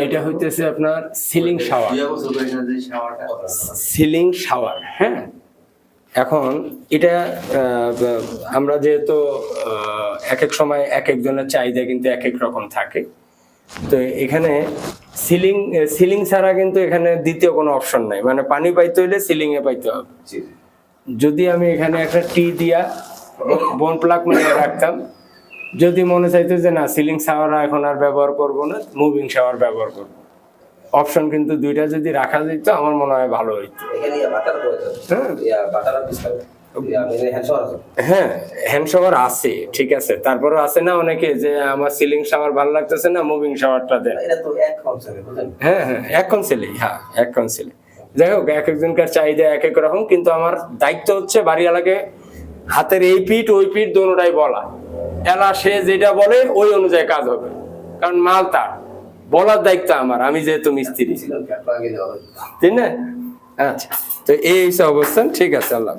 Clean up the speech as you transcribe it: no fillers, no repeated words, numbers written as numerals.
এটা হইতেছে আপনার সিলিং শাওয়ার। সিলিং শাওয়ার, হ্যাঁ। এখন এটা আমরা যেহেতু এক এক সময় এক একজনের চাহিদা কিন্তু এক এক রকম থাকে, তো এখানে সিলিং ছাড়া কিন্তু এখানে দ্বিতীয় কোনো অপশন নাই, মানে পানি পাইতে হইলে সিলিং এ পাইতে হবে। যদি আমি এখানে একটা টি দিয়া বোন প্লাগ মানে রাখতাম, যদি মনে চাইতো যে না সিলিং শাওয়ার এখন আর ব্যবহার করব না, মুভিং শাওয়ার ব্যবহার করব, অপশন কিন্তু দুইটা যদি রাখা যেত আমার মনে হয় ভালো হইতো। হ্যাঁ, হ্যান্ড শাওয়ার আছে, ঠিক আছে, তারপরে আছে না অনেকে যে আমার সিলিং শাওয়ার ভালো লাগতেছে না, মুভিং শাওয়ারটা দেন। হ্যাঁ হ্যাঁ, এক কনসেলেই, হ্যাঁ এক কনসেলে। যাই হোক, এক একজনকার চাহিদা এক এক রকম, কিন্তু আমার দায়িত্ব হচ্ছে বাড়িওয়ালাকে হাতের এই পিঠ ওই পিঠ দোনোটাই বলা, এলা সে যেটা বলে ওই অনুযায়ী কাজ হবে, কারণ মাল তার, বলার দায়িত্ব আমার, আমি যেহেতু মিস্ত্রি, ঠিক না? আচ্ছা, তো এই অবস্থান, ঠিক আছে, আল্লাহ।